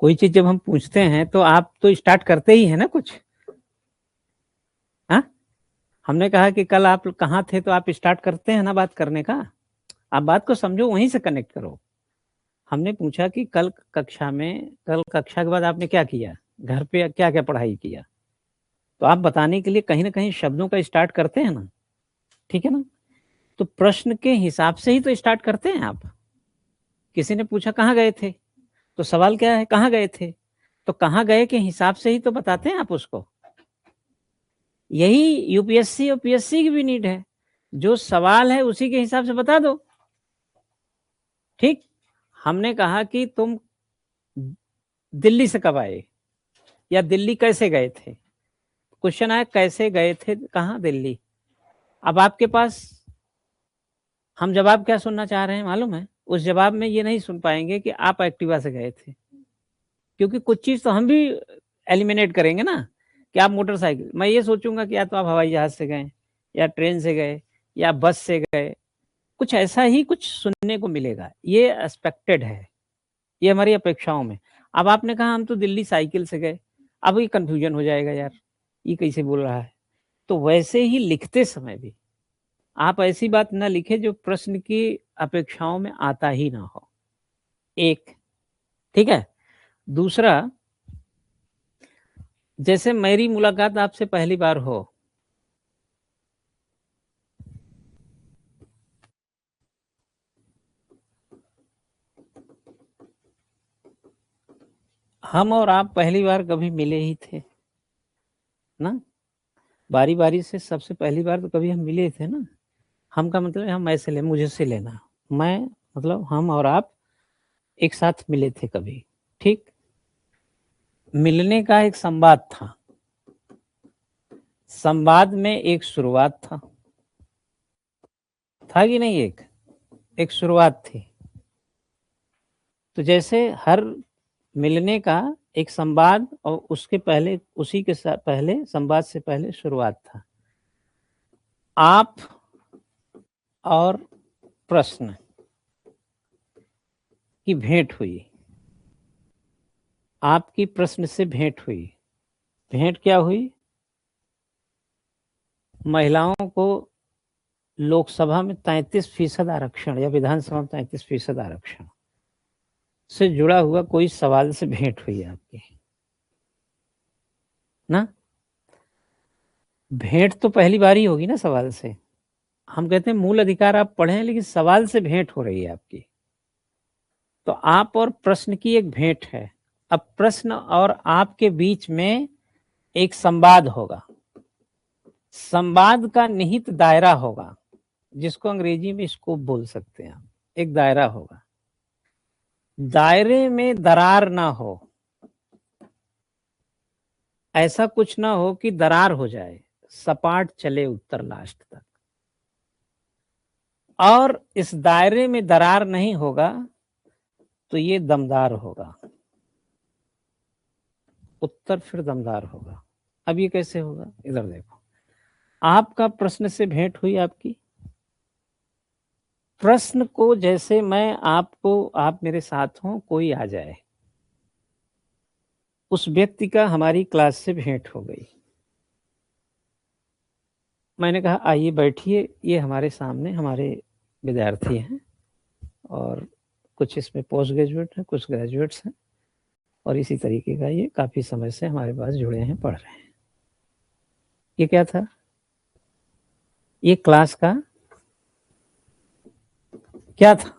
कोई चीज जब हम पूछते हैं तो आप तो स्टार्ट करते ही है ना कुछ। हाँ, हमने कहा कि कल आप कहाँ थे, तो आप स्टार्ट करते हैं ना बात करने का। आप बात को समझो, वहीं से कनेक्ट करो। हमने पूछा कि कल कक्षा के बाद आपने क्या किया, घर पे क्या क्या पढ़ाई किया, तो आप बताने के लिए कहीं ना कहीं शब्दों का स्टार्ट करते हैं ना, ठीक है ना। तो प्रश्न के हिसाब से ही तो स्टार्ट करते हैं आप। किसी ने पूछा कहाँ गए थे, तो सवाल क्या है, कहाँ गए थे, तो कहाँ गए के हिसाब से ही तो बताते हैं आप उसको। यही यूपीएससी और पीएससी की भी नीड है, जो सवाल है उसी के हिसाब से बता दो। ठीक, हमने कहा कि तुम दिल्ली से कब आए, या दिल्ली कैसे गए थे। क्वेश्चन आया कैसे गए थे, कहाँ, दिल्ली। अब आपके पास हम जवाब क्या सुनना चाह रहे हैं मालूम है, उस जवाब में ये नहीं सुन पाएंगे कि आप एक्टिवा से गए थे, क्योंकि कुछ चीज तो हम भी एलिमिनेट करेंगे ना, कि आप मोटरसाइकिल, मैं ये सोचूंगा कि या तो आप हवाई जहाज से गए, या ट्रेन से गए, या बस से गए, कुछ ऐसा ही कुछ सुनने को मिलेगा। ये एक्सपेक्टेड है, ये हमारी अपेक्षाओं में। अब आपने कहा हम तो दिल्ली साइकिल से गए, अब ये कंफ्यूजन हो जाएगा, यार ये कैसे बोल रहा है। तो वैसे ही लिखते समय भी आप ऐसी बात ना लिखे जो प्रश्न की अपेक्षाओं में आता ही ना हो, एक। ठीक है। दूसरा, जैसे मेरी मुलाकात आपसे पहली बार हो, हम और आप पहली बार कभी मिले ही थे ना, बारी बारी से सबसे पहली बार तो कभी हम मिले थे ना। हम का मतलब हम ऐसे ले, मुझे से लेना, मैं मतलब हम और आप एक साथ मिले थे कभी। ठीक, मिलने का एक संवाद था, संवाद में एक शुरुआत था कि नहीं, एक शुरुआत थी। तो जैसे हर मिलने का एक संवाद, और उसके पहले, उसी के साथ पहले, संवाद से पहले शुरुआत था। आप और प्रश्न की भेंट हुई, आपकी प्रश्न से भेंट हुई। भेंट क्या हुई, महिलाओं को लोकसभा में 33% आरक्षण, या विधानसभा में 33% आरक्षण से जुड़ा हुआ कोई सवाल से भेंट हुई आपकी ना। भेंट तो पहली बार ही होगी ना सवाल से। हम कहते हैं मूल अधिकार आप पढ़ें, लेकिन सवाल से भेंट हो रही है आपकी। तो आप और प्रश्न की एक भेंट है। अब प्रश्न और आपके बीच में एक संवाद होगा, संवाद का निहित दायरा होगा, जिसको अंग्रेजी में स्कोप बोल सकते हैं आप। एक दायरा होगा, दायरे में दरार ना हो, ऐसा कुछ ना हो कि दरार हो जाए, सपाट चले उत्तर लास्ट तक। और इस दायरे में दरार नहीं होगा तो ये दमदार होगा, उत्तर फिर दमदार होगा। अब ये कैसे होगा, इधर देखो। आपका प्रश्न से भेंट हुई आपकी, प्रश्न को जैसे मैं आपको, आप मेरे साथ हो, कोई आ जाए, उस व्यक्ति का हमारी क्लास से भेंट हो गई। मैंने कहा आइए बैठिए, ये हमारे सामने हमारे विद्यार्थी हैं, और कुछ इसमें पोस्ट ग्रेजुएट हैं, कुछ ग्रेजुएट्स हैं, और इसी तरीके का ये काफ़ी समय से हमारे पास जुड़े हैं, पढ़ रहे हैं। ये क्या था, ये क्लास का क्या था,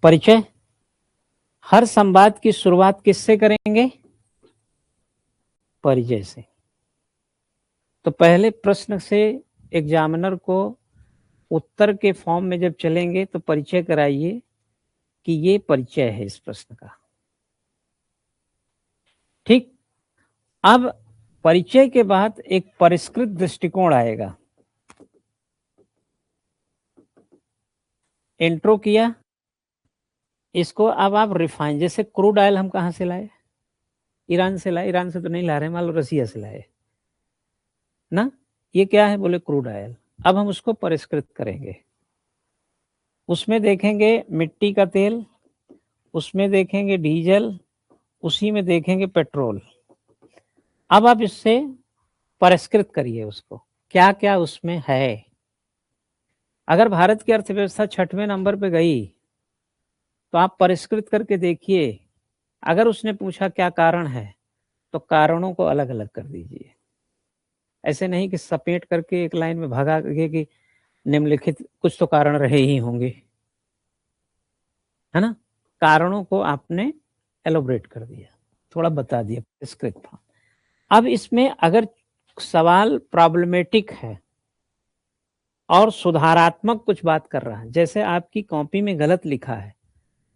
परिचय। हर संवाद की शुरुआत किससे करेंगे, परिचय से। तो पहले प्रश्न से एग्जामिनर को उत्तर के फॉर्म में जब चलेंगे तो परिचय कराइए कि ये परिचय है इस प्रश्न का। ठीक, अब परिचय के बाद एक परिष्कृत दृष्टिकोण आएगा। इंट्रो किया, इसको अब आप रिफाइन, जैसे क्रूड ऑयल हम कहाँ से लाए, ईरान से लाए, ईरान से तो नहीं ला रहे, मान लो रसिया से लाए ना। ये क्या है, बोले क्रूड ऑयल। अब हम उसको परिष्कृत करेंगे, उसमें देखेंगे मिट्टी का तेल, उसमें देखेंगे डीजल, उसी में देखेंगे पेट्रोल। अब आप इससे परिष्कृत करिए उसको, क्या क्या उसमें है। अगर भारत की अर्थव्यवस्था 6वें नंबर पे गई तो आप परिष्कृत करके देखिए। अगर उसने पूछा क्या कारण है, तो कारणों को अलग अलग कर दीजिए। ऐसे नहीं कि सपेट करके एक लाइन में भगा के कि निम्नलिखित कुछ तो कारण रहे ही होंगे, है ना। कारणों को आपने एलोबरेट कर दिया, थोड़ा बता दिया परिष्कृत था। अब इसमें अगर सवाल प्रॉब्लमेटिक है और सुधारात्मक कुछ बात कर रहा है, जैसे आपकी कॉपी में गलत लिखा है,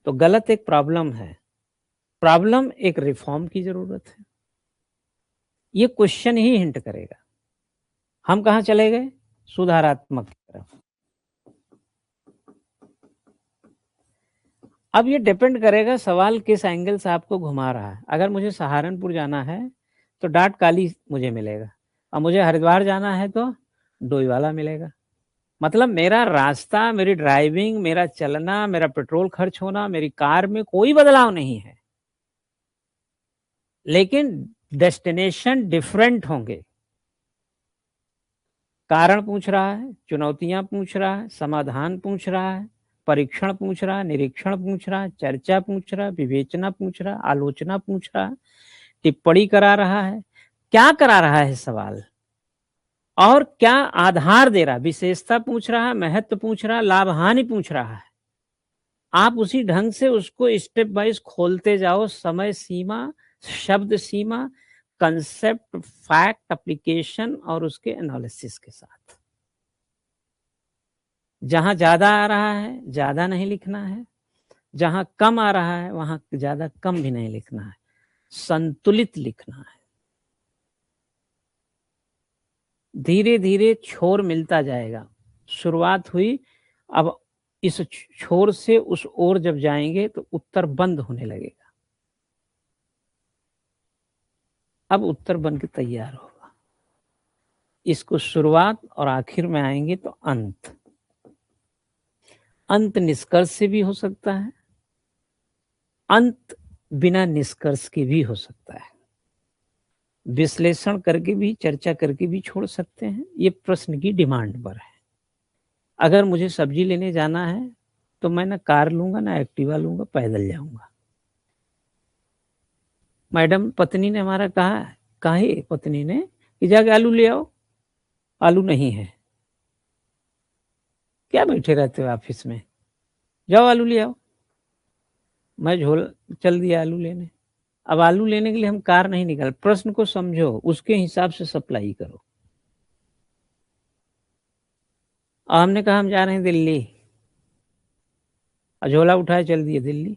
तो गलत एक प्रॉब्लम है, प्रॉब्लम एक रिफॉर्म की जरूरत है। ये क्वेश्चन ही हिंट करेगा। हम कहाँ चले गए? सुधारात्मक की तरफ। अब ये डिपेंड करेगा सवाल किस एंगल से आपको घुमा रहा है। अगर मुझे सहारनपुर जाना है तो डाट काली मुझे मिलेगा, और मुझे हरिद्वार जाना है तो डोईवाला मिलेगा। मतलब मेरा रास्ता, मेरी ड्राइविंग, मेरा चलना, मेरा पेट्रोल खर्च होना, मेरी कार में कोई बदलाव नहीं है, लेकिन डेस्टिनेशन डिफरेंट होंगे। कारण पूछ रहा है, चुनौतियां पूछ रहा है, समाधान पूछ रहा है, परीक्षण पूछ रहा है, निरीक्षण पूछ रहा है, चर्चा पूछ रहा है, विवेचना पूछ रहा है, आलोचना पूछ रहा है, टिप्पणी करा रहा है। क्या करा रहा है सवाल, और क्या आधार दे रहा है? विशेषता पूछ रहा है, महत्व पूछ रहा है, लाभ हानि पूछ रहा है। आप उसी ढंग से उसको स्टेप वाइज खोलते जाओ, समय सीमा, शब्द सीमा, कंसेप्ट, फैक्ट, एप्लीकेशन और उसके एनालिसिस के साथ। जहां ज्यादा आ रहा है ज्यादा नहीं लिखना है, जहां कम आ रहा है वहां ज्यादा कम भी नहीं लिखना है, संतुलित लिखना है। धीरे धीरे छोर मिलता जाएगा। शुरुआत हुई, अब इस छोर से उस ओर जब जाएंगे तो उत्तर बंद होने लगेगा। अब उत्तर बन के तैयार होगा। इसको शुरुआत और आखिर में आएंगे तो अंत। अंत निष्कर्ष से भी हो सकता है, अंत बिना निष्कर्ष के भी हो सकता है, विश्लेषण करके भी, चर्चा करके भी छोड़ सकते हैं। ये प्रश्न की डिमांड पर है। अगर मुझे सब्जी लेने जाना है तो मैं ना कार लूंगा ना एक्टिवा लूंगा, पैदल जाऊंगा। मैडम पत्नी ने हमारा कहा, काहे पत्नी ने कि जाके आलू ले आओ, आलू नहीं है। क्या बैठे रहते हो ऑफिस में, जाओ आलू ले आओ। मैं झोल चल दिया आलू लेने। अब आलू लेने के लिए हम कार नहीं निकाल, प्रश्न को समझो, उसके हिसाब से सप्लाई करो। और हमने कहा हम जा रहे हैं दिल्ली, झोला उठाए चल दिए दिल्ली,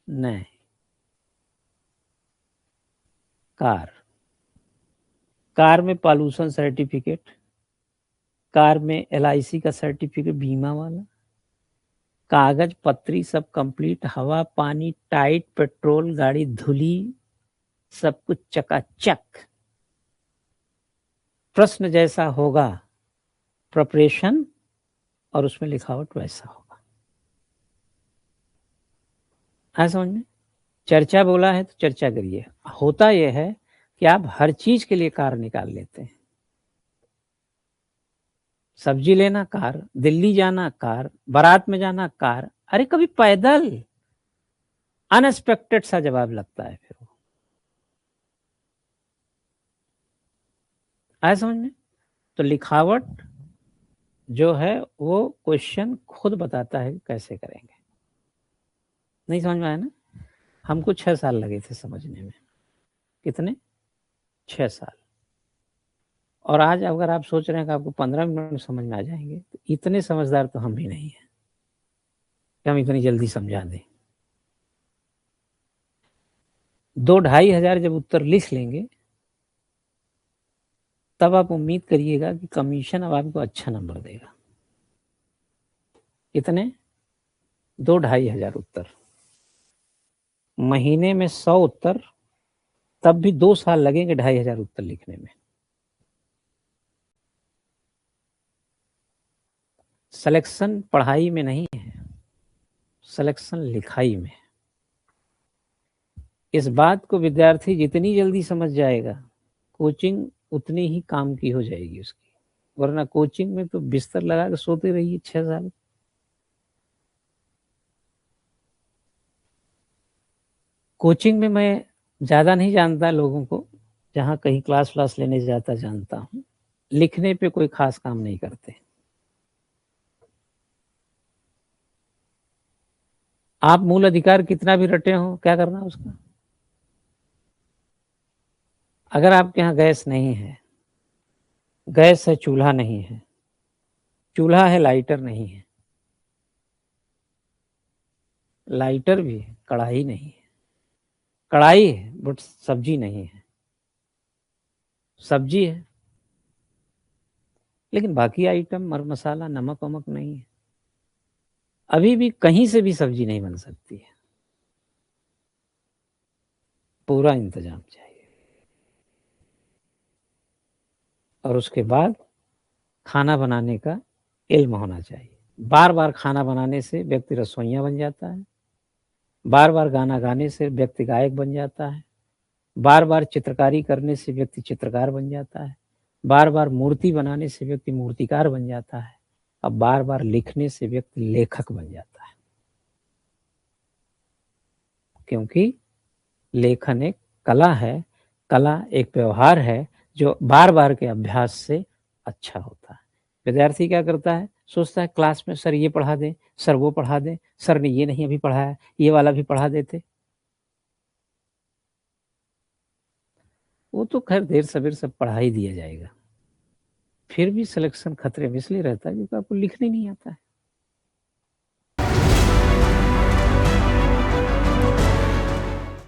नहीं। कार, कार में पॉल्यूशन सर्टिफिकेट, कार में LIC का सर्टिफिकेट, बीमा वाला, कागज पत्री सब कंप्लीट, हवा पानी टाइट, पेट्रोल गाड़ी धुली, सब कुछ चकाचक। प्रश्न जैसा होगा प्रिपरेशन और उसमें लिखावट वैसा होगा। है समझ में? चर्चा बोला है तो चर्चा करिए। होता यह है कि आप हर चीज के लिए कार निकाल लेते हैं। सब्जी लेना कार, दिल्ली जाना कार, बारात में जाना कार, अरे कभी पैदल। अनएक्सपेक्टेड सा जवाब लगता है फिर वो। आया समझ में? तो लिखावट जो है वो क्वेश्चन खुद बताता है कैसे करेंगे। नहीं समझ में आया ना? हमको 6 साल लगे थे समझने में। कितने? 6 साल। और आज अगर आप सोच रहे हैं कि आपको 15 मिनट में समझ में आ जाएंगे, तो इतने समझदार तो हम भी नहीं है कि हम इतनी जल्दी समझा दें। 2-2,500 जब उत्तर लिख लेंगे तब आप उम्मीद करिएगा कि कमीशन अब आपको अच्छा नंबर देगा। कितने? 2-2,500 उत्तर, महीने में 100 उत्तर, तब भी 2 साल लगेंगे 2,500 उत्तर लिखने में। सिलेक्शन पढ़ाई में नहीं है, सिलेक्शन लिखाई में। इस बात को विद्यार्थी जितनी जल्दी समझ जाएगा, कोचिंग उतनी ही काम की हो जाएगी उसकी, वरना कोचिंग में तो बिस्तर लगा के सोते रहिए 6 साल। कोचिंग में मैं ज़्यादा नहीं जानता लोगों को, जहाँ कहीं क्लास व्लास लेने जाता जानता हूँ, लिखने पे कोई खास काम नहीं करते। आप मूल अधिकार कितना भी रटे हो, क्या करना उसका? अगर आपके यहाँ गैस नहीं है, गैस है चूल्हा नहीं है, चूल्हा है लाइटर नहीं है, लाइटर भी है कढ़ाई नहीं है, कढ़ाई है बट सब्जी नहीं है, सब्जी है लेकिन बाकी आइटम मर मसाला नमक वमक नहीं है, अभी भी कहीं से भी सब्जी नहीं बन सकती है। पूरा इंतजाम चाहिए। और उसके बाद खाना बनाने का इल्म होना चाहिए। बार बार खाना बनाने से व्यक्ति रसोइया बन जाता है, बार बार गाना गाने से व्यक्ति गायक बन जाता है, बार बार चित्रकारी करने से व्यक्ति चित्रकार बन जाता है, बार बार मूर्ति बनाने से व्यक्ति मूर्तिकार बन जाता है, अब बार बार लिखने से व्यक्ति लेखक बन जाता है। क्योंकि लेखन एक कला है, कला एक व्यवहार है जो बार बार के अभ्यास से अच्छा होता है। विद्यार्थी क्या करता है, सोचता है क्लास में सर ये पढ़ा दें, सर वो पढ़ा दें, सर ने ये नहीं अभी पढ़ाया, ये वाला भी पढ़ा देते। वो तो खैर देर सवेर सब पढ़ा ही दिया जाएगा, फिर भी सिलेक्शन खतरे में इसलिए रहता है क्योंकि आपको लिखने नहीं आता है।